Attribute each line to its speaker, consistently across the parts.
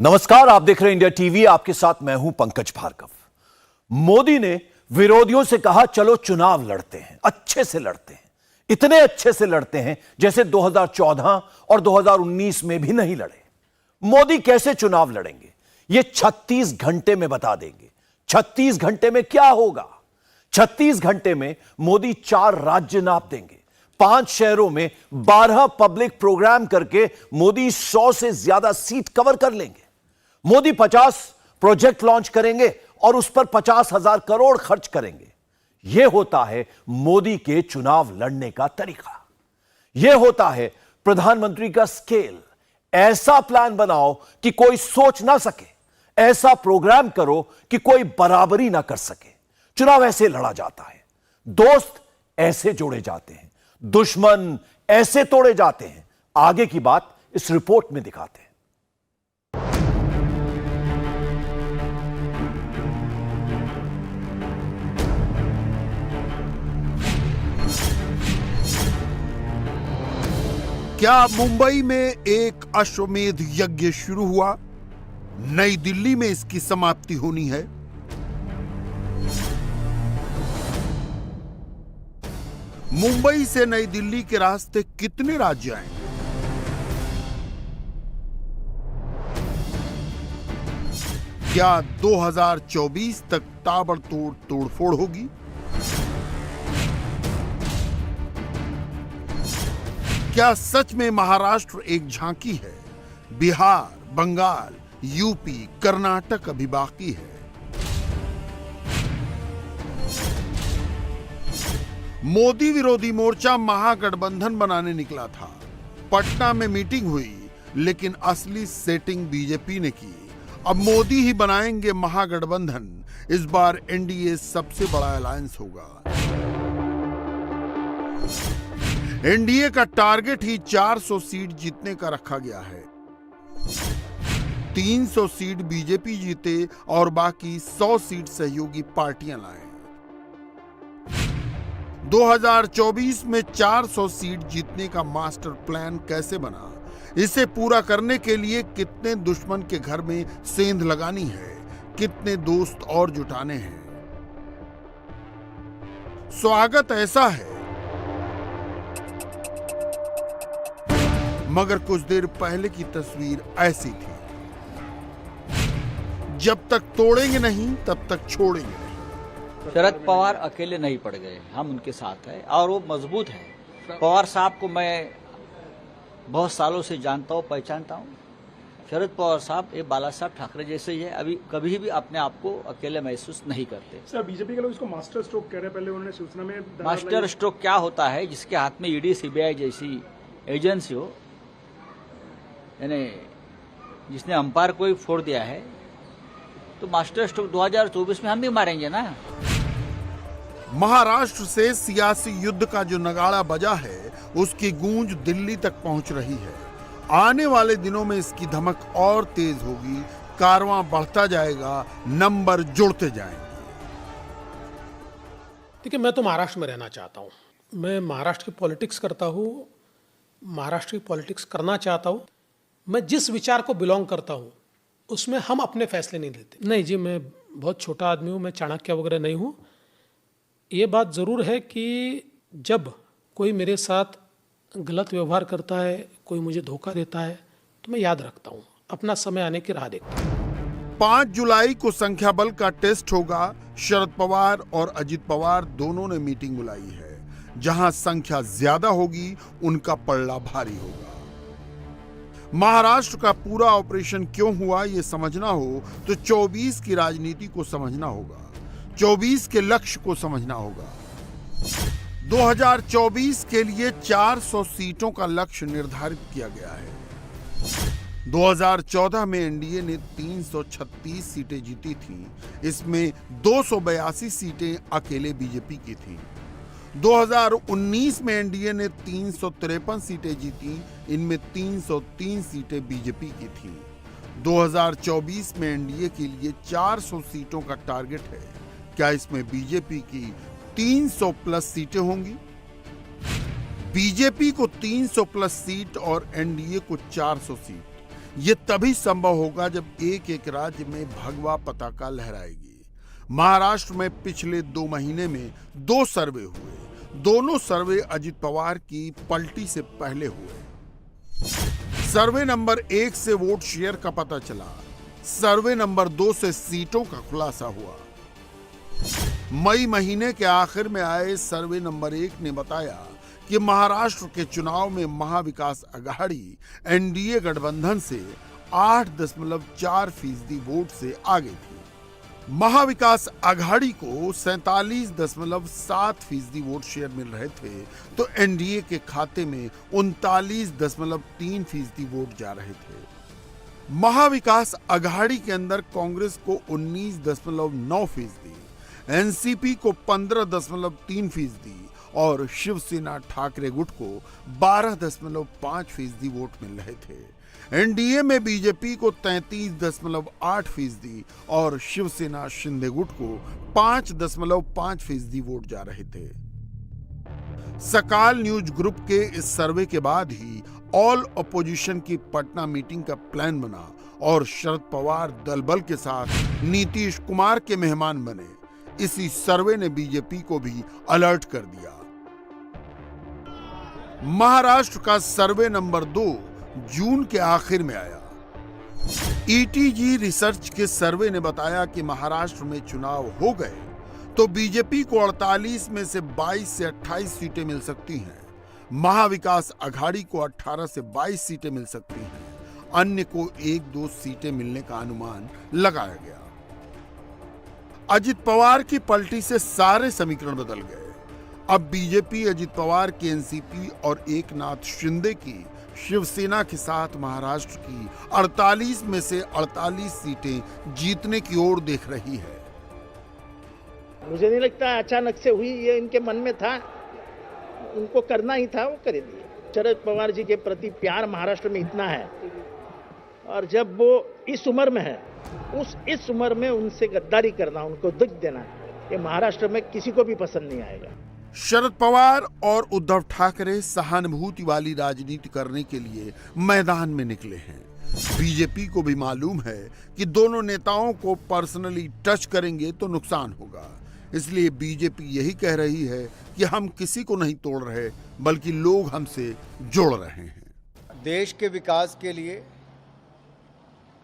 Speaker 1: नमस्कार, आप देख रहे हैं इंडिया टीवी। आपके साथ मैं हूं पंकज भार्गव। मोदी ने विरोधियों से कहा चलो चुनाव लड़ते हैं, अच्छे से लड़ते हैं, इतने अच्छे से लड़ते हैं जैसे 2014 और 2019 में भी नहीं लड़े। मोदी कैसे चुनाव लड़ेंगे यह 36 घंटे में बता देंगे। 36 घंटे में क्या होगा? 36 घंटे में मोदी 4 राज्य नाप देंगे। 5 शहरों में 12 पब्लिक प्रोग्राम करके मोदी 100 से ज्यादा सीट कवर कर लेंगे। मोदी 50 प्रोजेक्ट लॉन्च करेंगे और उस पर 50,000 करोड़ खर्च करेंगे। यह होता है मोदी के चुनाव लड़ने का तरीका। यह होता है प्रधानमंत्री का स्केल। ऐसा प्लान बनाओ कि कोई सोच ना सके, ऐसा प्रोग्राम करो कि कोई बराबरी ना कर सके। चुनाव ऐसे लड़ा जाता है। दोस्त ऐसे जोड़े जाते हैं, दुश्मन ऐसे तोड़े जाते हैं। आगे की बात इस रिपोर्ट में दिखाते हैं।
Speaker 2: क्या मुंबई में एक अश्वमेध यज्ञ शुरू हुआ? नई दिल्ली में इसकी समाप्ति होनी है। मुंबई से नई दिल्ली के रास्ते कितने राज्य आएंगे? क्या 2024 तक ताबड़तोड़ तोड़फोड़ होगी? क्या सच में महाराष्ट्र एक झांकी है? बिहार, बंगाल, यूपी, कर्नाटक अभी बाकी है। मोदी विरोधी मोर्चा महागठबंधन बनाने निकला था। पटना में मीटिंग हुई, लेकिन असली सेटिंग बीजेपी ने की। अब मोदी ही बनाएंगे महागठबंधन। इस बार एनडीए सबसे बड़ा अलायंस होगा। एनडीए का टारगेट ही 400 सीट जीतने का रखा गया है। 300 सीट बीजेपी जीते और बाकी 100 सीट सहयोगी पार्टियां लाएं। 2024 में 400 सीट जीतने का मास्टर प्लान कैसे बना? इसे पूरा करने के लिए कितने दुश्मन के घर में सेंध लगानी है, कितने दोस्त और जुटाने हैं? स्वागत ऐसा है, मगर कुछ देर पहले की तस्वीर ऐसी थी। जब तक तोड़ेंगे नहीं तब तक छोड़ेंगे नहीं।
Speaker 3: शरद पवार अकेले नहीं पड़ गए, हम उनके साथ हैं और वो मजबूत है। पवार साहब को मैं बहुत सालों से जानता हूँ, पहचानता हूँ। शरद पवार साहब ये बाला साहब ठाकरे जैसे ही है, अभी कभी भी अपने आप को अकेले महसूस नहीं करते।
Speaker 4: सर, बीजेपी के लोग इसको मास्टर स्ट्रोक कह रहे हैं। पहले उन्होंने सूचना में
Speaker 3: मास्टर स्ट्रोक क्या होता है? जिसके हाथ में ईडी, सीबीआई जैसी एजेंसी हो, यानी जिसने अंपायर को ही फोड़ दिया है, तो मास्टर स्ट्रोक 2024 में हम भी मारेंगे ना।
Speaker 2: महाराष्ट्र से सियासी युद्ध का जो नगाड़ा बजा है, उसकी गूंज दिल्ली तक पहुंच रही है। आने वाले दिनों में इसकी धमक और तेज होगी। कारवां बढ़ता जाएगा, नंबर जुड़ते जाएंगे।
Speaker 4: देखिए, मैं तो महाराष्ट्र में रहना चाहता हूँ। मैं महाराष्ट्र की पॉलिटिक्स करता हूँ, महाराष्ट्र की पॉलिटिक्स करना चाहता हूँ। मैं जिस विचार को बिलोंग करता हूँ उसमें हम अपने फैसले नहीं लेते। नहीं जी, मैं बहुत छोटा आदमी हूँ, मैं चाणक्य वगैरह नहीं हूँ। ये बात ज़रूर है कि जब कोई मेरे साथ गलत व्यवहार करता है, कोई मुझे धोखा देता है, तो मैं याद रखता हूँ, अपना समय आने की राह देखता हूँ।
Speaker 2: 5 जुलाई को संख्या बल का टेस्ट होगा। शरद पवार और अजित पवार दोनों ने मीटिंग बुलाई है। जहां संख्या ज्यादा होगी, उनका पलड़ा भारी होगा। महाराष्ट्र का पूरा ऑपरेशन क्यों हुआ ये समझना हो तो 24 की राजनीति को समझना होगा, 24 के लक्ष्य को समझना होगा। 2024 के लिए 400 सीटों का लक्ष्य निर्धारित किया गया है। 2014 में एनडीए ने 336 सीटें जीती थीं। इसमें 282 सीटें अकेले बीजेपी की थीं। 2019 में एनडीए ने 353 सीटें जीती, इनमें 303 सीटें बीजेपी की थीं। 2024 में एनडीए के लिए 400 सीटों का टारगेट है। क्या इसमें बीजेपी की 300 प्लस सीटें होंगी? बीजेपी को 300 प्लस सीट और एनडीए को 400 सीट। ये तभी संभव होगा जब एक एक राज्य में भगवा पताका लहराएगी। महाराष्ट्र में पिछले 2 महीने में 2 सर्वे हुए। दोनों सर्वे अजित पवार की पलटी से पहले हुए। सर्वे नंबर 1 से वोट शेयर का पता चला। सर्वे नंबर 2 से सीटों का खुलासा हुआ। मई महीने के आखिर में आए सर्वे नंबर 1 ने बताया कि महाराष्ट्र के चुनाव में महाविकास अघाड़ी एनडीए गठबंधन से 8.4% वोट से आगे थी। महाविकास अघाड़ी को 47.7% वोट शेयर मिल रहे थे, तो एनडीए के खाते में 39.3% वोट जा रहे थे। महाविकास अघाड़ी के अंदर कांग्रेस को 19.9%, एनसीपी को 15.3% और शिवसेना ठाकरे गुट को 12.5% वोट मिल रहे थे। एनडीए में बीजेपी को 33.8% और शिवसेना शिंदे गुट को 5.5% वोट जा रहे थे। सकाल न्यूज ग्रुप के इस सर्वे के बाद ही ऑल अपोजिशन की पटना मीटिंग का प्लान बना और शरद पवार दल बल के साथ नीतीश कुमार के मेहमान बने। इसी सर्वे ने बीजेपी को भी अलर्ट कर दिया। महाराष्ट्र का सर्वे नंबर 2 जून के आखिर में आया। ईटीजी रिसर्च के सर्वे ने बताया कि महाराष्ट्र में चुनाव हो गए तो बीजेपी को 48 में से 22 से 28 सीटें मिल सकती हैं। महाविकास अघाड़ी को 18 से 22 सीटें मिल सकती हैं। अन्य को 1-2 सीटें मिलने का अनुमान लगाया गया। अजित पवार की पलटी से सारे समीकरण बदल गए। अब बीजेपी अजित पवार की एनसीपी और एकनाथ शिंदे की शिवसेना के साथ महाराष्ट्र की 48 में से 48 सीटें जीतने की ओर देख रही है।
Speaker 5: मुझे नहीं लगता अचानक से हुई, ये इनके मन में था, उनको करना ही था, वो कर दिए। शरद पवार जी के प्रति प्यार महाराष्ट्र में इतना है, और जब वो इस उम्र में है, इस उम्र में उनसे गद्दारी करना, उनको दुख देना, ये महाराष्ट्र में किसी को भी पसंद नहीं आएगा।
Speaker 2: शरद पवार और उद्धव ठाकरे सहानुभूति वाली राजनीति करने के लिए मैदान में निकले हैं। बीजेपी को भी मालूम है कि दोनों नेताओं को पर्सनली टच करेंगे तो नुकसान होगा, इसलिए बीजेपी यही कह रही है कि हम किसी को नहीं तोड़ रहे, बल्कि लोग हमसे जोड़ रहे हैं।
Speaker 6: देश के विकास के लिए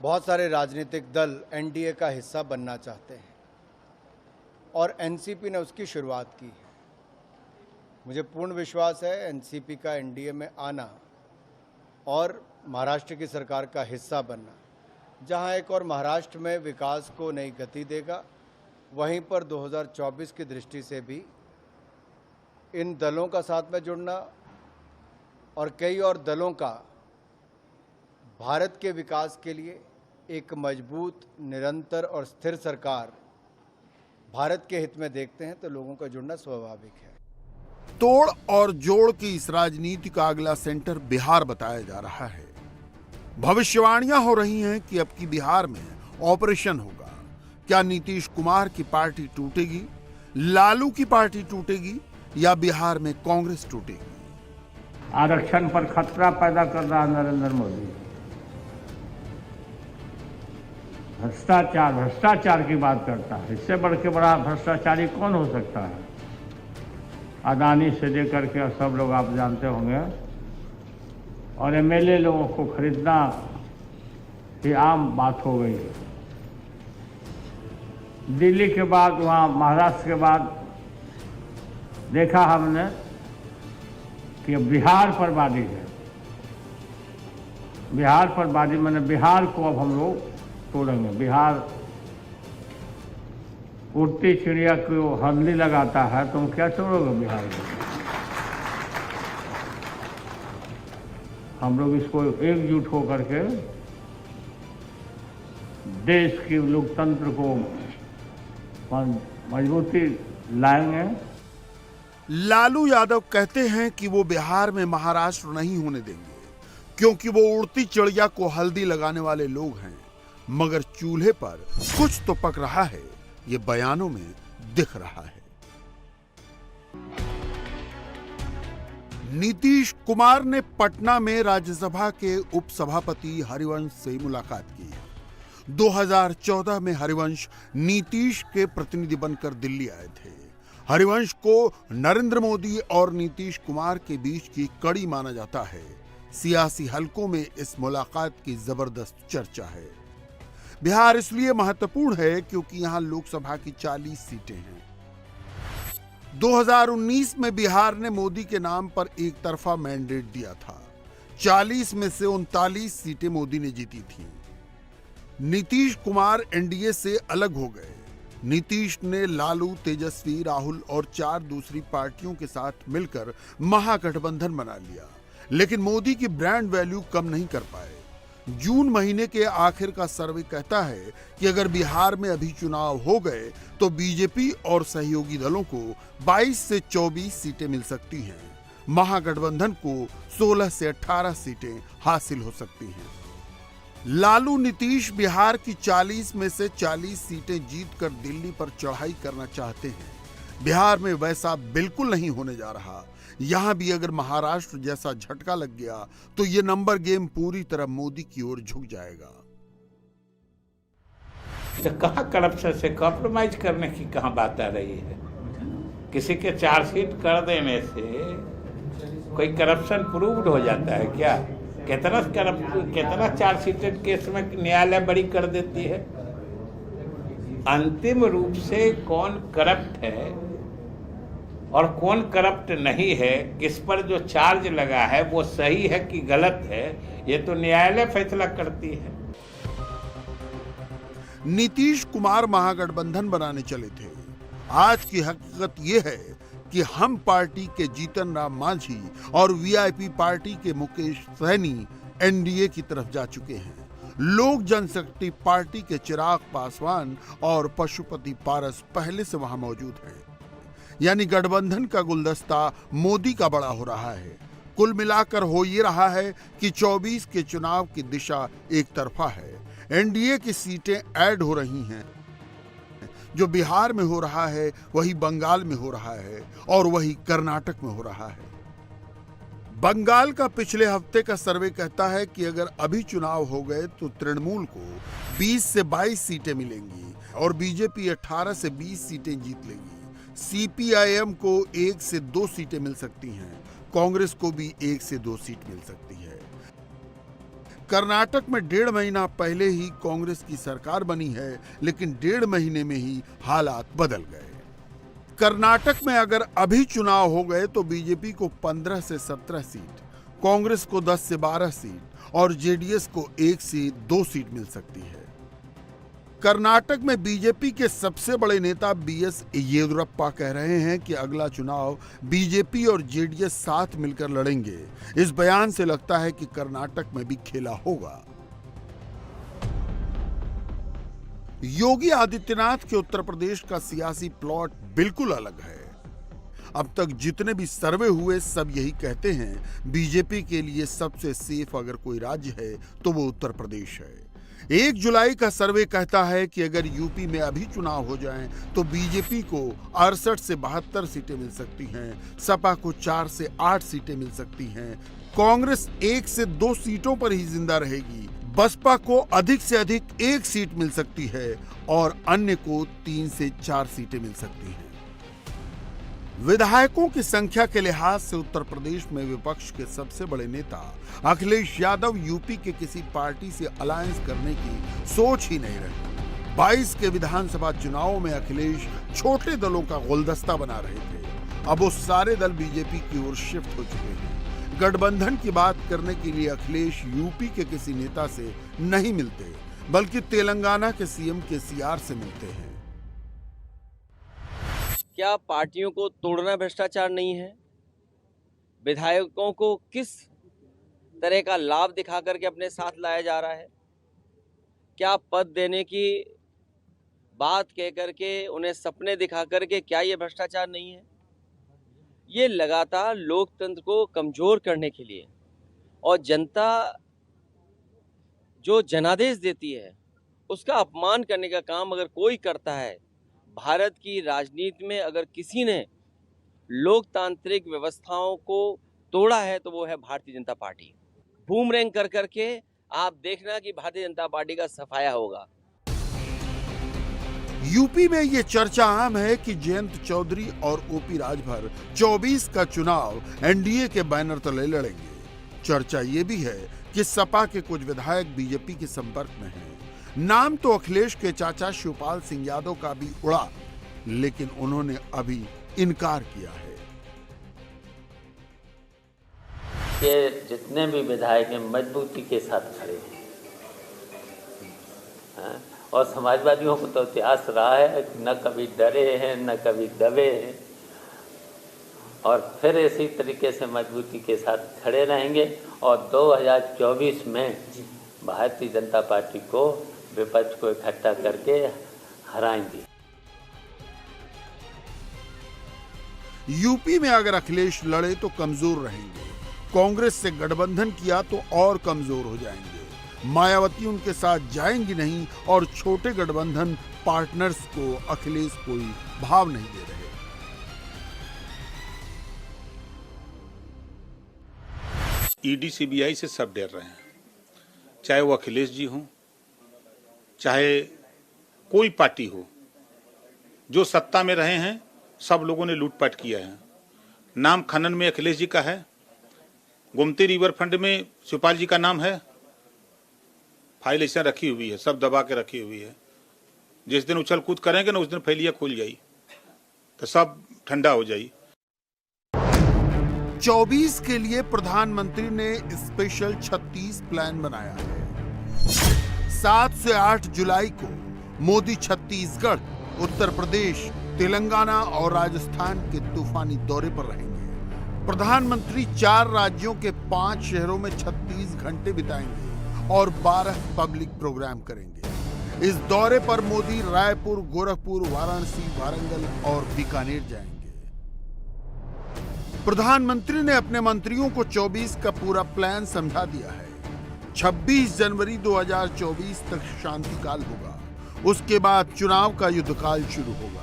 Speaker 6: बहुत सारे राजनीतिक दल एनडीए का हिस्सा बनना चाहते हैं और एनसीपी ने उसकी शुरुआत की है। मुझे पूर्ण विश्वास है एनसीपी का एनडीए में आना और महाराष्ट्र की सरकार का हिस्सा बनना, जहां एक और महाराष्ट्र में विकास को नई गति देगा, वहीं पर 2024 की दृष्टि से भी इन दलों का साथ में जुड़ना और कई और दलों का भारत के विकास के लिए एक मजबूत, निरंतर और स्थिर सरकार भारत के हित में देखते हैं, तो लोगों का जुड़ना स्वाभाविक है।
Speaker 2: तोड़ और जोड़ की इस राजनीति का अगला सेंटर बिहार बताया जा रहा है। भविष्यवाणियां हो रही हैं कि अब की बिहार में ऑपरेशन होगा। क्या नीतीश कुमार की पार्टी टूटेगी, लालू की पार्टी टूटेगी, या बिहार में कांग्रेस टूटेगी?
Speaker 7: आरक्षण पर खतरा पैदा कर रहा नरेंद्र मोदी। भ्रष्टाचार की बात करता है। इससे बढ़ के बड़ा भ्रष्टाचारी कौन हो सकता है? अदानी से लेकर के सब लोग आप जानते होंगे, और एमएलए लोगों को खरीदना ये आम बात हो गई है। दिल्ली के बाद, वहाँ महाराष्ट्र के बाद देखा हमने कि बिहार पर बाजी है। बिहार पर बाजी मैंने बिहार को अब हम लोग तोड़ेंगे। बिहार उड़ती चिड़िया को हल्दी लगाता है, तुम क्या तोड़ोगे बिहार को? हम लोग इसको एकजुट होकर के देश की लोकतंत्र को मजबूती लाएंगे।
Speaker 2: लालू यादव कहते हैं कि वो बिहार में महाराष्ट्र नहीं होने देंगे, क्योंकि वो उड़ती चिड़िया को हल्दी लगाने वाले लोग हैं। मगर चूल्हे पर कुछ तो पक रहा है, ये बयानों में दिख रहा है। नीतीश कुमार ने पटना में राज्यसभा के उपसभापति हरिवंश से मुलाकात की। 2014 में हरिवंश नीतीश के प्रतिनिधि बनकर दिल्ली आए थे। हरिवंश को नरेंद्र मोदी और नीतीश कुमार के बीच की कड़ी माना जाता है। सियासी हलकों में इस मुलाकात की जबरदस्त चर्चा है। बिहार इसलिए महत्वपूर्ण है क्योंकि यहां लोकसभा की 40 सीटें हैं। 2019 में बिहार ने मोदी के नाम पर एक तरफा मैंडेट दिया था। 40 में से 39 सीटें मोदी ने जीती थीं। नीतीश कुमार एनडीए से अलग हो गए। नीतीश ने लालू, तेजस्वी, राहुल और 4 दूसरी पार्टियों के साथ मिलकर महागठबंधन बना लिया, लेकिन मोदी की ब्रांड वैल्यू कम नहीं कर पाए। जून महीने के आखिर का सर्वे कहता है कि अगर बिहार में अभी चुनाव हो गए तो बीजेपी और सहयोगी दलों को 22 से 24 सीटें मिल सकती हैं। महागठबंधन को 16 से 18 सीटें हासिल हो सकती हैं। लालू नीतीश बिहार की 40 में से 40 सीटें जीतकर दिल्ली पर चढ़ाई करना चाहते हैं। बिहार में वैसा बिल्कुल नहीं होने जा रहा। यहां भी अगर महाराष्ट्र जैसा झटका लग गया तो ये नंबर गेम पूरी तरह मोदी की ओर झुक जाएगा।
Speaker 8: तो कहाँ करप्शन से कॉम्प्रोमाइज करने की कहाँ बात आ रही है? किसी के 4 सीट कर देने से कोई करप्शन प्रूव्ड हो जाता है क्या? कितना 4 सीटेड केस में न्यायालय बरी कर देती है। अंतिम रूप से कौन करप्ट है और कौन करप्ट नहीं है, किस पर जो चार्ज लगा है वो सही है कि गलत है, ये तो न्यायालय फैसला करती है।
Speaker 2: नीतीश कुमार महागठबंधन बनाने चले थे। आज की हकीकत यह है कि हम पार्टी के जीतन राम मांझी और वीआईपी पार्टी के मुकेश सहनी एनडीए की तरफ जा चुके हैं। लोक जनशक्ति पार्टी के चिराग पासवान और पशुपति पारस पहले से वहां मौजूद हैं। यानी गठबंधन का गुलदस्ता मोदी का बड़ा हो रहा है। कुल मिलाकर हो ये रहा है कि 24 के चुनाव की दिशा एक तरफा है। एनडीए की सीटें ऐड हो रही हैं। जो बिहार में हो रहा है वही बंगाल में हो रहा है और वही कर्नाटक में हो रहा है। बंगाल का पिछले हफ्ते का सर्वे कहता है कि अगर अभी चुनाव हो गए तो तृणमूल को 20 से 22 सीटें मिलेंगी और बीजेपी 18 से 20 सीटें जीत लेगी। सीपीआईएम को 1 से 2 सीटें मिल सकती हैं। कांग्रेस को भी 1 से 2 सीट मिल सकती है। कर्नाटक में 1.5 महीना पहले ही कांग्रेस की सरकार बनी है, लेकिन 1.5 महीने में ही हालात बदल गए। कर्नाटक में अगर अभी चुनाव हो गए तो बीजेपी को 15 से 17 सीट, कांग्रेस को 10 से 12 सीट और जेडीएस को 1 से 2 सीट मिल सकती है। कर्नाटक में बीजेपी के सबसे बड़े नेता बीएस येदियुरप्पा कह रहे हैं कि अगला चुनाव बीजेपी और जेडीएस साथ मिलकर लड़ेंगे। इस बयान से लगता है कि कर्नाटक में भी खेला होगा। योगी आदित्यनाथ के उत्तर प्रदेश का सियासी प्लॉट बिल्कुल अलग है। अब तक जितने भी सर्वे हुए सब यही कहते हैं बीजेपी के लिए सबसे सेफ अगर कोई राज्य है तो वो उत्तर प्रदेश है। 1 जुलाई का सर्वे कहता है कि अगर यूपी में अभी चुनाव हो जाएं तो बीजेपी को 68 से 72 सीटें मिल सकती हैं, सपा को 4 से 8 सीटें मिल सकती हैं, कांग्रेस 1 से 2 सीटों पर ही जिंदा रहेगी, बसपा को अधिक से अधिक 1 सीट मिल सकती है और अन्य को 3 से 4 सीटें मिल सकती हैं। विधायकों की संख्या के लिहाज से उत्तर प्रदेश में विपक्ष के सबसे बड़े नेता अखिलेश यादव यूपी के किसी पार्टी से अलायंस करने की सोच ही नहीं रहे। 22 के विधानसभा चुनावों में अखिलेश छोटे दलों का गुलदस्ता बना रहे थे। अब वो सारे दल बीजेपी की ओर शिफ्ट हो चुके हैं। गठबंधन की बात करने के लिए अखिलेश यूपी के किसी नेता से नहीं मिलते, बल्कि तेलंगाना के सीएम केसीआर से मिलते हैं।
Speaker 9: क्या पार्टियों को तोड़ना भ्रष्टाचार नहीं है? विधायकों को किस तरह का लाभ दिखा करके अपने साथ लाया जा रहा है? क्या पद देने की बात कह करके उन्हें सपने दिखा करके, क्या ये भ्रष्टाचार नहीं है? ये लगातार लोकतंत्र को कमजोर करने के लिए और जनता जो जनादेश देती है उसका अपमान करने का काम अगर कोई करता है, भारत की राजनीति में अगर किसी ने लोकतांत्रिक व्यवस्थाओं को तोड़ा है तो वो है भारतीय जनता पार्टी। बूमरैंग कर करके आप देखना कि भारतीय जनता पार्टी का सफाया होगा।
Speaker 2: यूपी में ये चर्चा आम है कि जयंत चौधरी और ओपी राजभर 24 का चुनाव एनडीए के बैनर तले लड़ेंगे। चर्चा ये भी है कि सपा के कुछ विधायक बीजेपी के संपर्क में हैं। नाम तो अखिलेश के चाचा शिवपाल सिंह यादव का भी उड़ा, लेकिन उन्होंने अभी इनकार किया है।
Speaker 10: ये जितने भी विधायक हैं मजबूती के साथ खड़े हैं, और समाजवादियों को तो इतिहास रहा है न कभी डरे हैं न कभी दबे हैं, और फिर इसी तरीके से मजबूती के साथ खड़े रहेंगे और 2024 में भारतीय जनता पार्टी को, विपक्ष को इकट्ठा करके हराएंगे।
Speaker 2: यूपी में अगर अखिलेश लड़े तो कमजोर रहेंगे, कांग्रेस से गठबंधन किया तो और कमजोर हो जाएंगे। मायावती उनके साथ जाएंगी नहीं और छोटे गठबंधन पार्टनर्स को अखिलेश कोई भाव नहीं दे रहे।
Speaker 8: ईडी सीबीआई से सब डर रहे हैं, चाहे वो अखिलेश जी हों, चाहे कोई पार्टी हो। जो सत्ता में रहे हैं सब लोगों ने लूटपाट किया है। नाम खनन में अखिलेश जी का है, गोमती रिवर फंड में शिवपाल जी का नाम है, फाइल ऐसा रखी हुई है, सब दबा के रखी हुई है। जिस दिन उछल कूद करेंगे ना उस दिन फैलिया खुल जाई तो सब ठंडा हो जाई।
Speaker 2: 24 के लिए प्रधानमंत्री ने स्पेशल 36 प्लान बनाया है। 7 से 8 जुलाई को मोदी छत्तीसगढ़, उत्तर प्रदेश, तेलंगाना और राजस्थान के तूफानी दौरे पर रहेंगे। प्रधानमंत्री 4 राज्यों के 5 शहरों में 36 घंटे बिताएंगे और 12 पब्लिक प्रोग्राम करेंगे। इस दौरे पर मोदी रायपुर, गोरखपुर, वाराणसी, वारंगल और बीकानेर जाएंगे। प्रधानमंत्री ने अपने मंत्रियों को 24 का पूरा प्लान समझा दिया है। 26 जनवरी 2024 तक शांतिकाल होगा, उसके बाद चुनाव का युद्धकाल शुरू होगा।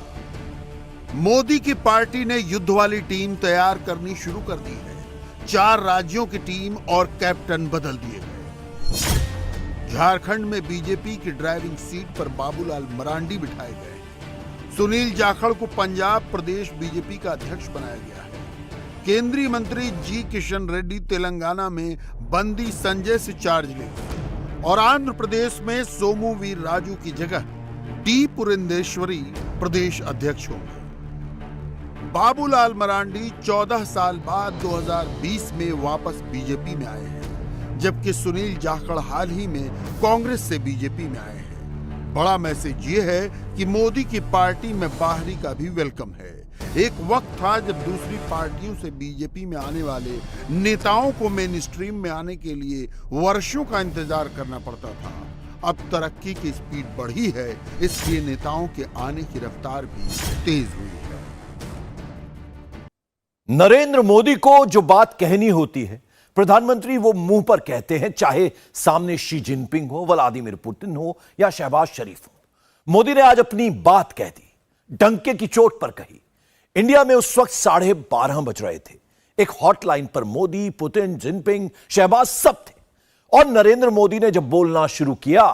Speaker 2: मोदी की पार्टी ने युद्ध वाली टीम तैयार करनी शुरू कर दी है। 4 राज्यों की टीम और कैप्टन बदल दिए गए। झारखंड में बीजेपी की ड्राइविंग सीट पर बाबूलाल मरांडी बिठाए गए। सुनील जाखड़ को पंजाब प्रदेश बीजेपी का अध्यक्ष बनाया गया है। केंद्रीय मंत्री जी किशन रेड्डी तेलंगाना में बंदी संजय से चार्ज लेंगे और आंध्र प्रदेश में सोमू वीर राजू की जगह डी पुरंदेश्वरी प्रदेश अध्यक्ष होंगे। बाबूलाल मरांडी 14 साल बाद 2020 में वापस बीजेपी में आए हैं, जबकि सुनील जाखड़ हाल ही में कांग्रेस से बीजेपी में आए हैं। बड़ा मैसेज ये है कि मोदी की पार्टी में बाहरी का भी वेलकम है। एक वक्त था जब दूसरी पार्टियों से बीजेपी में आने वाले नेताओं को मेन स्ट्रीम में आने के लिए वर्षों का इंतजार करना पड़ता था। अब तरक्की की स्पीड बढ़ी है, इसलिए नेताओं के आने की रफ्तार भी तेज हुई है।
Speaker 1: नरेंद्र मोदी को जो बात कहनी होती है प्रधानमंत्री वो मुंह पर कहते हैं, चाहे सामने शी जिनपिंग हो, व्लादिमीर पुतिन हो या शहबाज शरीफ हो। मोदी ने आज अपनी बात कह दी, डंके की चोट पर कही। इंडिया में उस वक्त 12:30 बज रहे थे। एक हॉटलाइन पर मोदी, पुतिन, जिनपिंग, शहबाज सब थे। और नरेंद्र मोदी ने जब बोलना शुरू किया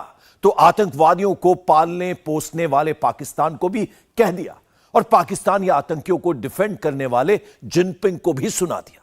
Speaker 1: तो आतंकवादियों को पालने पोसने वाले पाकिस्तान को भी कह दिया और पाकिस्तान या आतंकियों को डिफेंड करने वाले जिनपिंग को भी सुना दिया।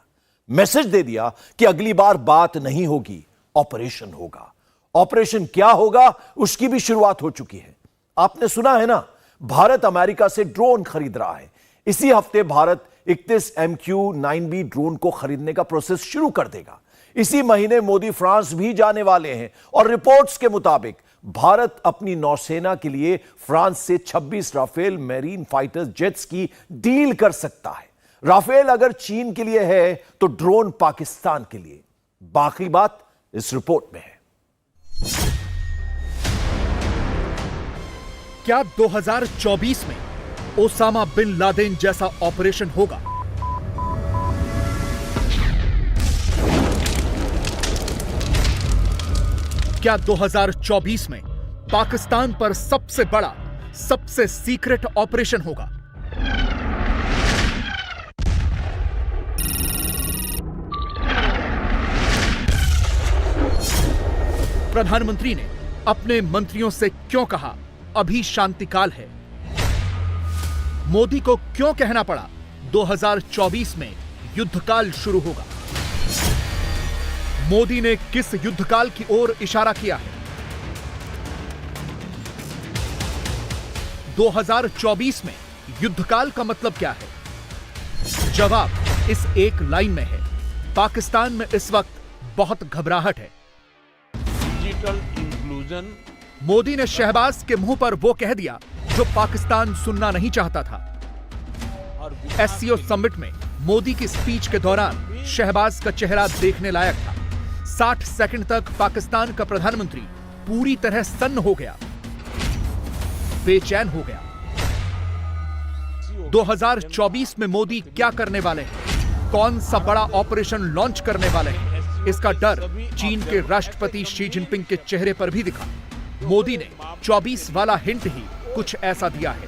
Speaker 1: मैसेज दे दिया कि अगली बार बात नहीं होगी, ऑपरेशन होगा। ऑपरेशन क्या होगा उसकी भी शुरुआत हो चुकी है। आपने सुना है ना, भारत अमेरिका से ड्रोन खरीद रहा है। इसी हफ्ते भारत 31 MQ-9B ड्रोन को खरीदने का प्रोसेस शुरू कर देगा। इसी महीने मोदी फ्रांस भी जाने वाले हैं और रिपोर्ट्स के मुताबिक भारत अपनी नौसेना के लिए फ्रांस से 26 राफेल मैरीन फाइटर जेट्स की डील कर सकता है। राफेल अगर चीन के लिए है तो ड्रोन पाकिस्तान के लिए। बाकी बात इस रिपोर्ट में है।
Speaker 11: क्या 2024 में ओसामा बिन लादेन जैसा ऑपरेशन होगा? क्या 2024 में पाकिस्तान पर सबसे बड़ा, सबसे सीक्रेट ऑपरेशन होगा? प्रधानमंत्री ने अपने मंत्रियों से क्यों कहा अभी शांतिकाल है? मोदी को क्यों कहना पड़ा 2024 में युद्धकाल शुरू होगा? मोदी ने किस युद्धकाल की ओर इशारा किया है? 2024 में युद्धकाल का मतलब क्या है? जवाब इस एक लाइन में है। पाकिस्तान में इस वक्त बहुत घबराहट है।
Speaker 8: Digital inclusion.
Speaker 11: मोदी ने शहबाज के मुंह पर वो कह दिया जो पाकिस्तान सुनना नहीं चाहता था। एससीओ समिट में मोदी की स्पीच के दौरान शहबाज का चेहरा देखने लायक था। 60 सेकंड तक पाकिस्तान का प्रधानमंत्री पूरी तरह सन्न हो गया, बेचैन हो गया। 2024 में मोदी क्या करने वाले हैं? कौन सा बड़ा ऑपरेशन लॉन्च करने वाले हैं? इसका डर चीन के राष्ट्रपति शी जिनपिंग के चेहरे पर भी दिखा। मोदी ने 24 वाला हिंट ही कुछ ऐसा दिया है।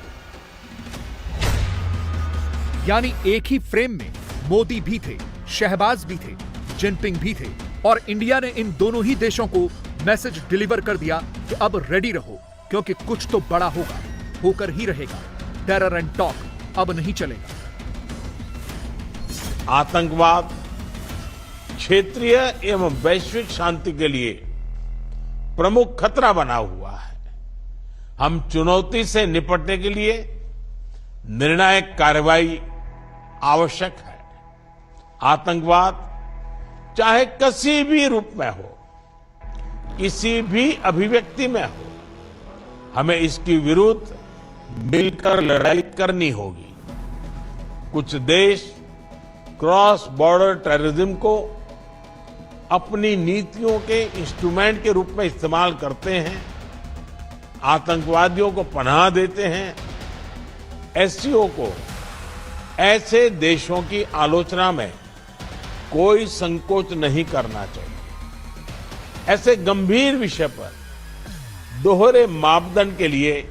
Speaker 11: यानी एक ही फ्रेम में मोदी भी थे, शहबाज भी थे, जिनपिंग भी थे, और इंडिया ने इन दोनों ही देशों को मैसेज डिलीवर कर दिया कि अब रेडी रहो, क्योंकि कुछ तो बड़ा होगा, होकर ही रहेगा। टेरर एंड टॉक अब नहीं चलेगा।
Speaker 8: आतंकवाद क्षेत्रीय एवं वैश्विक शांति के लिए प्रमुख खतरा बना हुआ है। हम चुनौती से निपटने के लिए निर्णायक कार्रवाई आवश्यक है। आतंकवाद चाहे किसी भी रूप में हो, किसी भी अभिव्यक्ति में हो, हमें इसके विरुद्ध मिलकर लड़ाई करनी होगी। कुछ देश क्रॉस बॉर्डर टेररिज्म को अपनी नीतियों के इंस्ट्रूमेंट के रूप में इस्तेमाल करते हैं, आतंकवादियों को पनाह देते हैं। एससीओ को ऐसे देशों की आलोचना में कोई संकोच नहीं करना चाहिए। ऐसे गंभीर विषय पर दोहरे मापदंड के लिए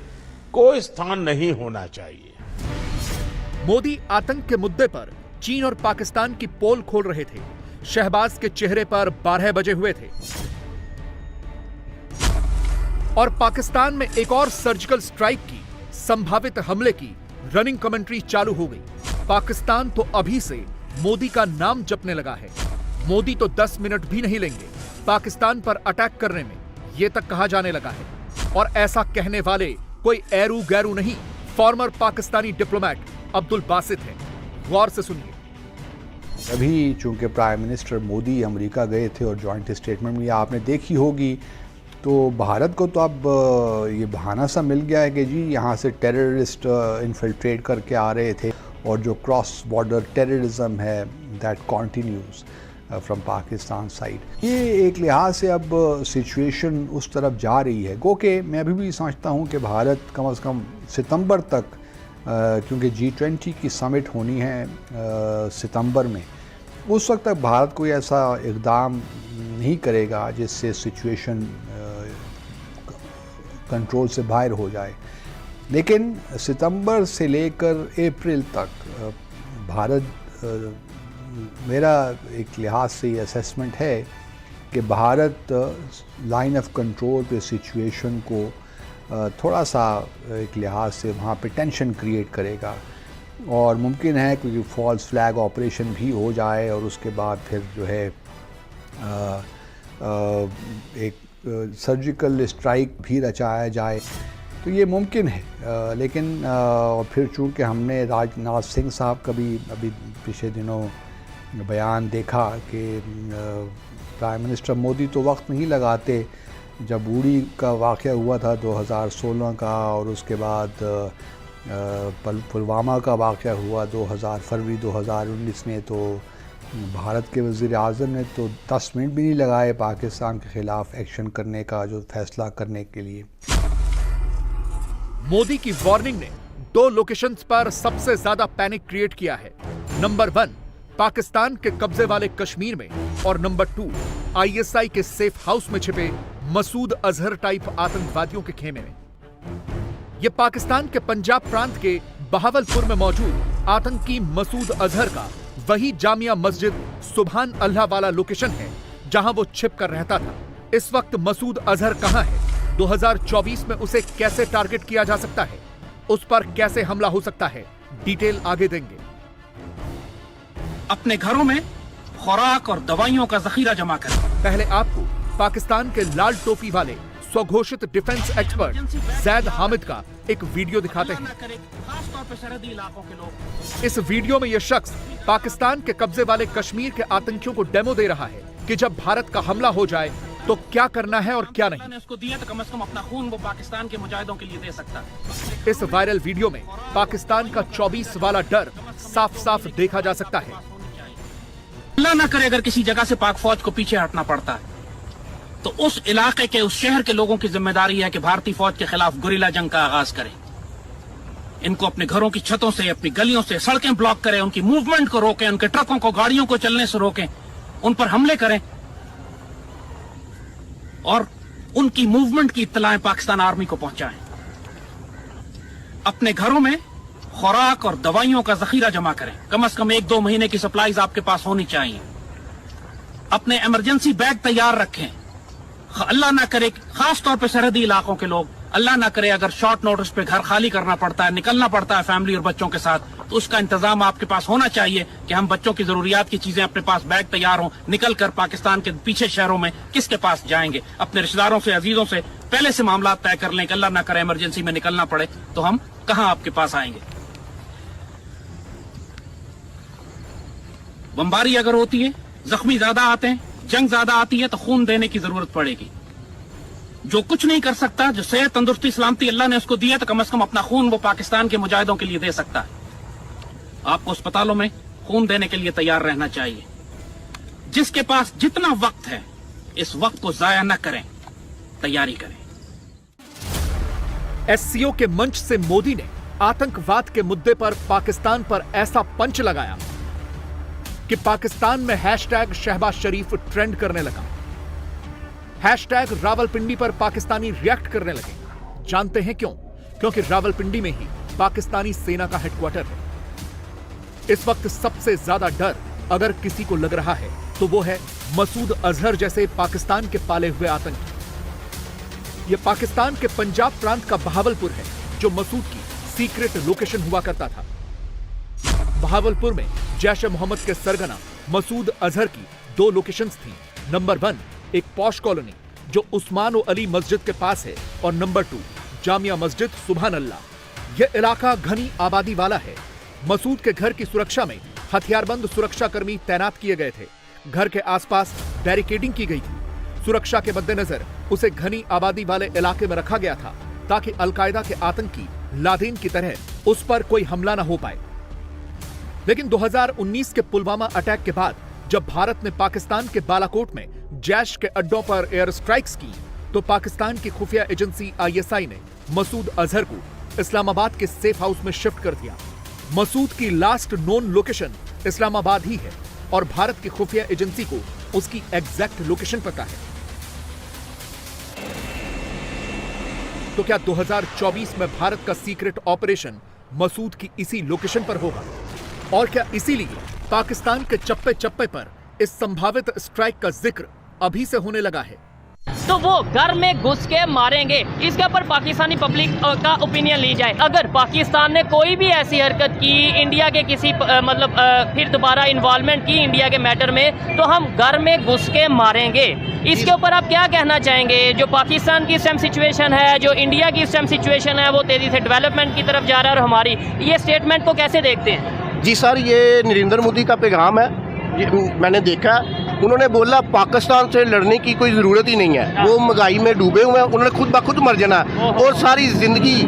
Speaker 8: कोई स्थान नहीं होना चाहिए।
Speaker 11: मोदी आतंक के मुद्दे पर चीन और पाकिस्तान की पोल खोल रहे थे। शहबाज के चेहरे पर 12 बजे हुए थे और पाकिस्तान में एक और सर्जिकल स्ट्राइक की, संभावित हमले की रनिंग कमेंट्री चालू हो गई। पाकिस्तान तो अभी से मोदी का नाम जपने लगा है। मोदी तो 10 मिनट भी नहीं लेंगे पाकिस्तान पर अटैक करने में, यह तक कहा जाने लगा है। और ऐसा कहने वाले कोई एरू गैरू नहीं, फॉर्मर पाकिस्तानी डिप्लोमेट अब्दुल बासित है। गौर से सुनिए।
Speaker 12: अभी चूंकि प्राइम मिनिस्टर मोदी अमेरिका गए थे और जॉइंट स्टेटमेंट में आपने देखी होगी, तो भारत को तो अब ये बहाना सा मिल गया है कि जी यहाँ से टेररिस्ट इन्फिल्ट्रेट करके आ रहे थे, और जो क्रॉस बॉर्डर टेररिज्म है that continues from Pakistan side. ये एक लिहाज से अब सिचुएशन उस तरफ जा रही है। गो के मैं अभी भी समझता हूँ कि भारत कम से कम सितंबर तक, क्योंकि G20 की समिट होनी है सितंबर में, उस वक्त तक भारत कोई ऐसा इक़दाम नहीं करेगा जिससे सिचुएशन कंट्रोल से बाहर हो जाए। लेकिन सितंबर से लेकर अप्रैल तक भारत, मेरा एक लिहाज से असेसमेंट है कि भारत लाइन ऑफ कंट्रोल पे सिचुएशन को थोड़ा सा एक लिहाज से वहाँ पे टेंशन क्रिएट करेगा, और मुमकिन है क्योंकि फॉल्स फ्लैग ऑपरेशन भी हो जाए और उसके बाद फिर जो है एक सर्जिकल स्ट्राइक भी रचाया जाए, तो ये मुमकिन है। लेकिन फिर चूँकि हमने राजनाथ सिंह साहब का भी अभी पिछले दिनों बयान देखा कि प्राइम मिनिस्टर मोदी तो वक्त नहीं लगाते। जब उड़ी का वाक़या हुआ था 2016 का, और उसके बाद पुलवामा का वाक़या हुआ फरवरी 2019 में, तो भारत के वज़ीर आज़म ने तो 10 मिनट भी नहीं लगाए पाकिस्तान के खिलाफ एक्शन करने का जो फैसला करने के लिए।
Speaker 11: मोदी की वार्निंग ने 2 लोकेशंस पर सबसे ज्यादा पैनिक क्रिएट किया है। नंबर 1 पाकिस्तान के कब्जे वाले कश्मीर में, और नंबर 2 ISI के सेफ हाउस में छिपे मसूद अजहर टाइप आतंकवादियों के खेमे में। यह पाकिस्तान के पंजाब प्रांत के बहावलपुर में मौजूद आतंकी मसूद अजहर का वही जामिया मस्जिद सुभान अल्लाह वाला लोकेशन है जहां वो छिप कर रहता था। इस वक्त मसूद अजहर कहां है, 2024 में उसे कैसे टारगेट किया जा सकता है, उस पर कैसे हमला हो सकता है, डिटेल आगे देंगे।
Speaker 13: अपने घरों में खुराक और दवाइयों का जखीरा जमा करें।
Speaker 11: पहले आपको पाकिस्तान के लाल टोपी वाले स्वघोषित डिफेंस एक्सपर्ट जैद हामिद का एक वीडियो दिखाते हैं।
Speaker 13: खासतौर पर सरहदी इलाकों के लोग।
Speaker 11: इस वीडियो में यह शख्स पाकिस्तान के कब्जे वाले कश्मीर के आतंकियों को डेमो दे रहा है कि जब भारत का हमला हो जाए तो क्या करना है और क्या नहीं।
Speaker 13: उसको दिया तो कम से कम अपना खून वो पाकिस्तान के मुजाहिदों के लिए दे सकता है।
Speaker 11: इस वायरल वीडियो में पाकिस्तान का 24 वाला डर साफ साफ देखा जा सकता है।
Speaker 13: अल्लाह ना करे अगर किसी जगह से पाक फौज को पीछे हटना पड़ता है तो उस इलाके के, उस शहर के लोगों की जिम्मेदारी है कि भारतीय फौज के खिलाफ गुरिल्ला जंग का आगाज करें। इनको अपने घरों की छतों से, अपनी गलियों से, सड़कें ब्लॉक करें, उनकी मूवमेंट को रोकें, उनके ट्रकों को, गाड़ियों को चलने से रोकें, उन पर हमले करें और उनकी मूवमेंट की इत्तलाएं पाकिस्तान आर्मी को पहुंचाएं। अपने घरों में खुराक और दवाइयों का जखीरा जमा करें। कम से कम 1-2 महीने की सप्लाईज आपके पास होनी चाहिए। अपने इमरजेंसी बैग तैयार रखें। अल्लाह ना करे, खास तौर पे सरहदी इलाकों के लोग, अल्लाह ना करे अगर शॉर्ट नोटिस पे घर खाली करना पड़ता है, निकलना पड़ता है फैमिली और बच्चों के साथ, तो उसका इंतजाम आपके पास होना चाहिए कि हम बच्चों की जरूरियात की चीजें अपने पास बैग तैयार हों, निकल कर पाकिस्तान के पीछे शहरों में किसके पास जाएंगे। अपने रिश्तेदारों से, अजीजों से पहले से मामला तय कर लें कि अल्लाह ना करे इमरजेंसी में निकलना पड़े तो हम कहां आपके पास आएंगे। बमबारी अगर होती है, जख्मी ज्यादा आते हैं, जंग ज्यादा आती है तो खून देने की जरूरत पड़ेगी। जो कुछ नहीं कर सकता, जो सेहत, तंदुरुस्ती, सलामती अल्लाह ने उसको दिया तो कम से कम अपना खून वो पाकिस्तान के मुजाहिदों के लिए दे सकता है। आपको अस्पतालों में खून देने के लिए तैयार रहना चाहिए। जिसके पास जितना वक्त है, इस वक्त को जाया न करें, तैयारी करें।
Speaker 11: एससीओ के मंच से मोदी ने आतंकवाद के मुद्दे पर पाकिस्तान पर ऐसा पंच लगाया कि पाकिस्तान में हैशटैग शहबाज शरीफ ट्रेंड करने लगा। हैशटैग रावलपिंडी पर पाकिस्तानी रिएक्ट करने लगे। जानते हैं क्यों? क्योंकि रावलपिंडी में ही पाकिस्तानी सेना का हेडक्वार्टर है। इस वक्त सबसे ज्यादा डर अगर किसी को लग रहा है तो वो है मसूद अजहर जैसे पाकिस्तान के पाले हुए आतंकी। यह पाकिस्तान के पंजाब प्रांत का बहावलपुर है, जो मसूद की सीक्रेट लोकेशन हुआ करता था। बहावलपुर में जैश ए मोहम्मद के सरगना मसूद अजहर की 2 लोकेशंस थी। नंबर 1 एक पॉश कॉलोनी जो उस्मान अली मस्जिद के पास है, और नंबर 2 जामिया मस्जिद सुभान अल्लाह। यह इलाका घनी आबादी वाला है। मसूद के घर की सुरक्षा में हथियारबंद सुरक्षाकर्मी तैनात किए गए थे। घर के आसपास बैरिकेडिंग की गई थी। सुरक्षा के मद्देनजर उसे घनी आबादी वाले इलाके में रखा गया था ताकि अलकायदा के आतंकी लादेन की तरह उस पर कोई हमला न हो पाए। लेकिन 2019 के पुलवामा अटैक के बाद जब भारत ने पाकिस्तान के बालाकोट में जैश के अड्डों पर एयर स्ट्राइक्स की, तो पाकिस्तान की खुफिया एजेंसी ISI ने मसूद अजहर को इस्लामाबाद के सेफ हाउस में शिफ्ट कर दिया। मसूद की लास्ट नोन लोकेशन इस्लामाबाद ही है और भारत की खुफिया एजेंसी को उसकी एग्जैक्ट लोकेशन पता है। तो क्या 2024 में भारत का सीक्रेट ऑपरेशन मसूद की इसी लोकेशन पर होगा? और क्या इसीलिए पाकिस्तान के चप्पे चप्पे पर इस संभावित स्ट्राइक का जिक्र अभी से होने लगा है?
Speaker 14: तो वो घर में घुस के मारेंगे। इसके ऊपर पाकिस्तानी पब्लिक का ओपिनियन ली जाए। अगर पाकिस्तान ने कोई भी ऐसी हरकत की, इंडिया के किसी फिर दोबारा इन्वॉल्वमेंट की इंडिया के मैटर में, तो हम घर में घुस के मारेंगे। इसके ऊपर आप क्या कहना चाहेंगे? जो पाकिस्तान की इस टाइम सिचुएशन है, जो इंडिया की इस टाइम सिचुएशन है, वो तेजी से डेवलपमेंट की तरफ जा रहा है और हमारी ये स्टेटमेंट को कैसे देखते हैं?
Speaker 15: जी सर, ये नरेंद्र मोदी का पैगाम है। मैंने देखा, उन्होंने बोला पाकिस्तान से लड़ने की कोई ज़रूरत ही नहीं है। वो महंगाई में डूबे हुए हैं, उन्होंने खुद ब खुद मर जाना है। और सारी ज़िंदगी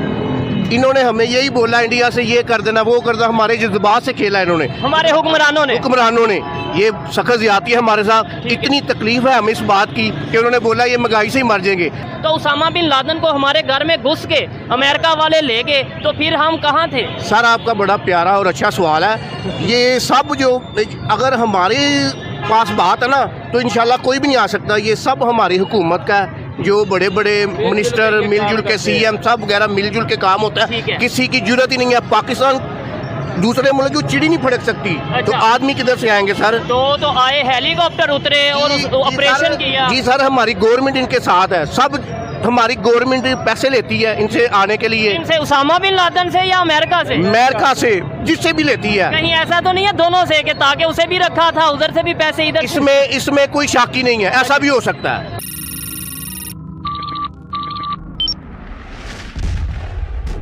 Speaker 15: इन्होंने हमें यही बोला, इंडिया से ये कर देना, वो कर देना। हमारे जज्बात से खेला इन्होंने,
Speaker 14: हमारे हुक्मरानों ने
Speaker 15: ये सख्त ज़्यादती है हमारे साथ। इतनी तकलीफ है हमें इस बात की कि उन्होंने बोला ये महंगाई से ही मर जाएंगे।
Speaker 14: तो उसामा बिन लादेन को हमारे घर में घुस के अमेरिका वाले ले गए, तो फिर हम कहाँ थे?
Speaker 15: सर, आपका बड़ा प्यारा और अच्छा सवाल है। ये सब जो अगर हमारे पास बात है ना, तो इंशाल्लाह कोई भी नहीं आ सकता। ये सब हमारी हुकूमत का है। जो बड़े बड़े मिनिस्टर मिलजुल के, CM सब वगैरह मिलजुल के काम होता है। किसी की जरूरत ही नहीं है। पाकिस्तान दूसरे मुल्क की चिड़ी नहीं फड़क सकती। तो आदमी किधर से आएंगे सर?
Speaker 14: तो आए हेलीकॉप्टर उतरे और ऑपरेशन किया।
Speaker 15: जी सर, हमारी गवर्नमेंट इनके साथ है, सब हमारी गवर्नमेंट पैसे लेती है इनसे आने के लिए।
Speaker 14: इनसे उसामा बिन लादेन से या अमेरिका से?
Speaker 15: अमेरिका से, जिससे भी लेती है।
Speaker 14: कहीं ऐसा तो नहीं है दोनों से कि ताकि उसे भी रखा था, उधर से भी पैसे इधर?
Speaker 15: इसमें कोई शाकी नहीं है, ऐसा भी हो सकता है।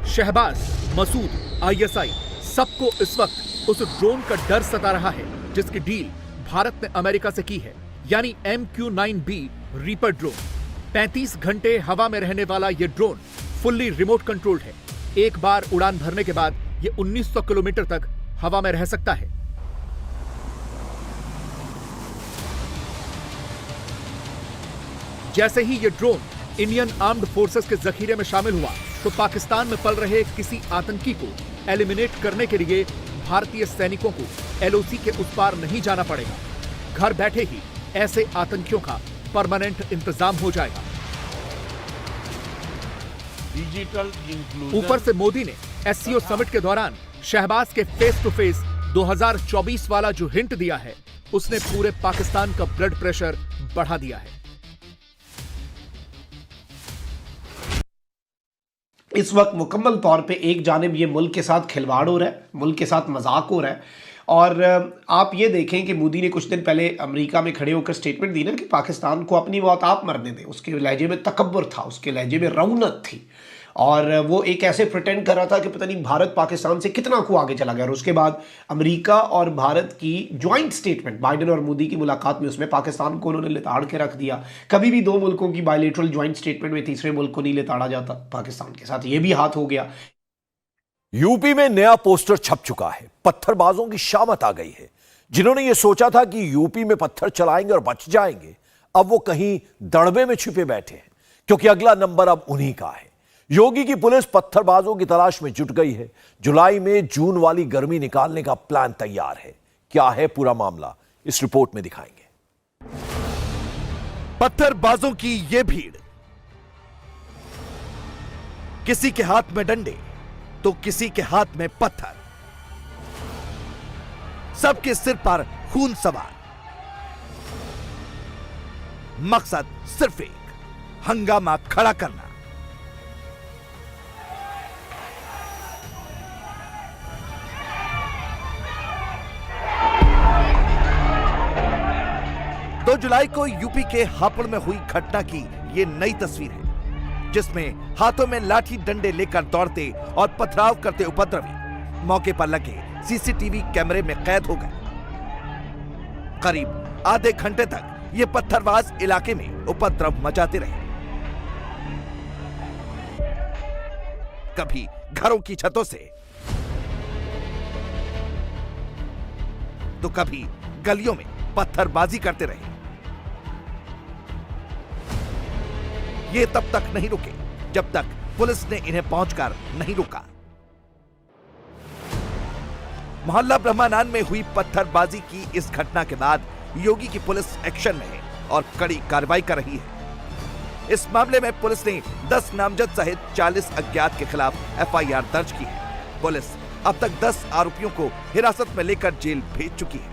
Speaker 11: शहबाज, मसूद, ISI सबको इस वक्त उस ड्रोन का डर सता रहा है जिसकी डील भारत ने अमेरिका से की है, यानी MQ-9B रीपर ड्रोन। 35 घंटे हवा में रहने वाला यह ड्रोन फुल्ली रिमोट कंट्रोल्ड है। एक बार उड़ान भरने के बाद यह 1900 किलोमीटर तक हवा में रह सकता है। जैसे ही यह ड्रोन इंडियन आर्म्ड फोर्सेस के जखीरे में शामिल हुआ तो पाकिस्तान में पल रहे किसी आतंकी को एलिमिनेट करने के लिए भारतीय सैनिकों को LOC के उस पार नहीं जाना पड़ेगा। घर बैठे ही ऐसे आतंकियों का परमानेंट इंतजाम हो जाएगा।
Speaker 8: Digital inclusion.
Speaker 11: ऊपर से मोदी ने SCO समिट के दौरान शहबाज के फेस टू फेस 2024 वाला जो हिंट दिया है, उसने पूरे पाकिस्तान का ब्लड प्रेशर बढ़ा दिया है।
Speaker 16: इस वक्त मुकम्मल तौर पे एक जानिब ये मुल्क के साथ खिलवाड़ हो रहा है, मुल्क के साथ मजाक हो रहा है। और आप ये देखें कि मोदी ने कुछ दिन पहले अमेरिका में खड़े होकर स्टेटमेंट दी ना कि पाकिस्तान को अपनी मौत आप मरने दें। उसके लहजे में तकब्बुर था, उसके लहजे में रौनक थी, और वो एक ऐसे प्रिटेंड कर रहा था कि पता नहीं भारत पाकिस्तान से कितना को आगे चला गया। और उसके बाद अमेरिका और भारत की ज्वाइंट स्टेटमेंट, बाइडेन और मोदी की मुलाकात में, उसमें पाकिस्तान को उन्होंने लिताड़ के रख दिया। कभी भी दो मुल्कों की बायलेटरल ज्वाइंट स्टेटमेंट में तीसरे मुल्क को नहीं लिताड़ा जाता, पाकिस्तान के साथ ये भी हाथ हो गया।
Speaker 1: यूपी में नया पोस्टर छप चुका है। पत्थरबाजों की शामत आ गई है। जिन्होंने यह सोचा था कि यूपी में पत्थर चलाएंगे और बच जाएंगे, अब वो कहीं दड़बे में छिपे बैठे हैं, क्योंकि अगला नंबर अब उन्हीं का है। योगी की पुलिस पत्थरबाजों की तलाश में जुट गई है। जुलाई में जून वाली गर्मी निकालने का प्लान तैयार है। क्या है पूरा मामला, इस रिपोर्ट में दिखाएंगे।
Speaker 17: पत्थरबाजों की यह भीड़, किसी के हाथ में डंडे तो किसी के हाथ में पत्थर, सबके सिर पर खून सवार। मकसद सिर्फ एक, हंगामा खड़ा करना। दो जुलाई को यूपी के हापुड़ में हुई घटना की ये नई तस्वीर है, जिसमें हाथों में लाठी डंडे लेकर दौड़ते और पथराव करते उपद्रवी मौके पर लगे CCTV कैमरे में कैद हो गए। करीब आधे घंटे तक ये पत्थरबाज इलाके में उपद्रव मचाते रहे। कभी घरों की छतों से तो कभी गलियों में पत्थरबाजी करते रहे। ये तब तक नहीं रुके जब तक पुलिस ने इन्हें पहुंचकर नहीं रोका। मोहल्ला ब्रह्मानंद में हुई पत्थरबाजी की इस घटना के बाद योगी की पुलिस एक्शन में है और कड़ी कार्रवाई कर रही है। इस मामले में पुलिस ने 10 नामजद सहित 40 अज्ञात के खिलाफ FIR दर्ज की है। पुलिस अब तक 10 आरोपियों को हिरासत में लेकर जेल भेज चुकी है।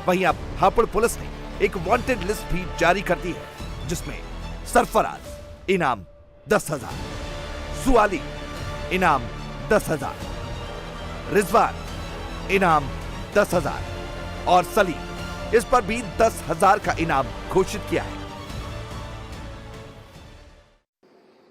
Speaker 17: वहीं अब हापुड़ पुलिस ने एक वांटेड लिस्ट भी जारी कर दी है, जिसमें सरफराज इनाम 10,000, सुआली इनाम 10,000, रिजवान इनाम 10,000 और सलीम, इस पर भी 10,000 का इनाम घोषित किया है।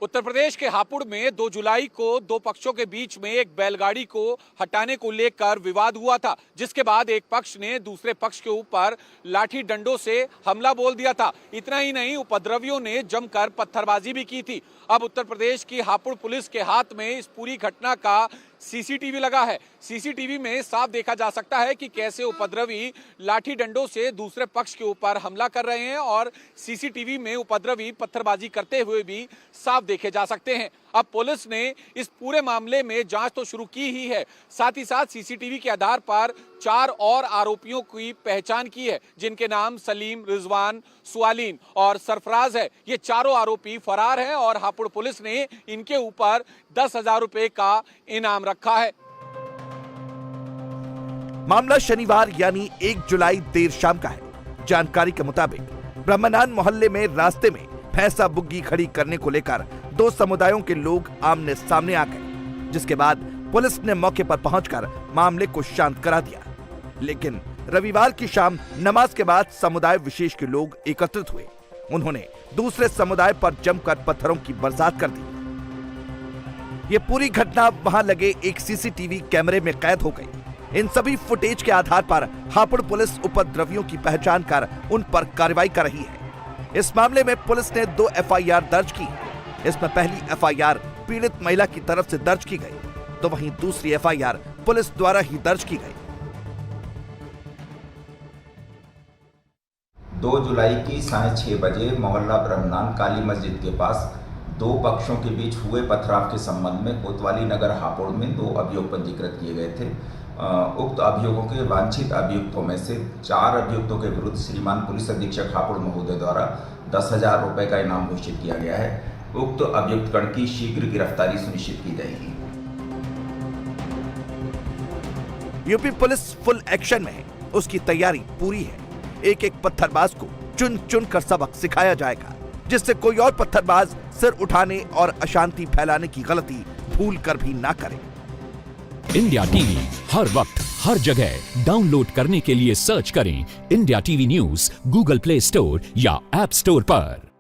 Speaker 18: उत्तर प्रदेश के हापुड़ में 2 जुलाई को दो पक्षों के बीच में एक बैलगाड़ी को हटाने को लेकर विवाद हुआ था, जिसके बाद एक पक्ष ने दूसरे पक्ष के ऊपर लाठी डंडों से हमला बोल दिया था। इतना ही नहीं, उपद्रवियों ने जमकर पत्थरबाजी भी की थी। अब उत्तर प्रदेश की हापुड़ पुलिस के हाथ में इस पूरी घटना का CCTV लगा है। CCTV में साफ देखा जा सकता है कि कैसे उपद्रवी लाठी डंडों से दूसरे पक्ष के ऊपर हमला कर रहे हैं और CCTV में उपद्रवी पत्थरबाजी करते हुए भी साफ देखे जा सकते हैं। अब पुलिस ने इस पूरे मामले में जांच तो शुरू की ही है, साथ ही साथ CCTV के आधार पर 4 और आरोपियों की पहचान की है, जिनके नाम सलीम, रिजवान, सुआलीन और सरफराज है। ये चारों आरोपी फरार हैं और हापुड़ पुलिस ने इनके ऊपर 10,000 रुपए का इनाम रखा है।
Speaker 17: मामला शनिवार यानी 1 जुलाई देर शाम का है। जानकारी के मुताबिक ब्रह्मनान मोहल्ले में रास्ते में भैंसा बुग्गी खड़ी करने को लेकर दो समुदायों के लोग आमने सामने आ गए, जिसके बाद पुलिस ने मौके पर पहुंचकर मामले को शांत करा दिया। लेकिन रविवार की शाम नमाज के बाद समुदाय विशेष के लोग एकत्रित हुए। उन्होंने दूसरे समुदाय पर जमकर पत्थरों की बरसात कर दी। ये पूरी घटना वहां लगे एक सीसीटीवी कैमरे में कैद हो गई। इन सभी फुटेज के आधार पर हापुड़ पुलिस उपद्रवियों की पहचान कर उन पर कार्रवाई कर रही है। इस मामले में पुलिस ने 2 एफआईआर दर्ज की। इसमें पहली एफआईआर पीड़ित महिला की तरफ से दर्ज की गई, तो वहीं दूसरी एफआईआर पुलिस द्वारा ही दर्ज की गई।
Speaker 19: 2 जुलाई की 6:30 बजे मोहल्ला ब्रह्मनान काली मस्जिद के पास 2 पक्षों के बीच हुए पथराव के संबंध में कोतवाली नगर हापुड़ में 2 अभियोग पंजीकृत किए गए थे। उक्त अभियोगों के वांछित अभियुक्तों में से 4 अभियुक्तों के विरुद्ध श्रीमान पुलिस अधीक्षक हापुड़ महोदय द्वारा 10,000 रुपए का इनाम घोषित किया गया है। उक्त अभियुक्तगण की शीघ्र गिरफ्तारी सुनिश्चित की जाएगी।
Speaker 17: यूपी पुलिस फुल एक्शन में है, उसकी तैयारी पूरी है। एक एक पत्थरबाज को चुन चुन कर सबक सिखाया जाएगा, जिससे कोई और पत्थरबाज सिर उठाने और अशांति फैलाने की गलती भूल कर भी ना करे।
Speaker 20: इंडिया टीवी हर वक्त हर जगह डाउनलोड करने के लिए सर्च करें India TV news Google play store या ऐप स्टोर पर।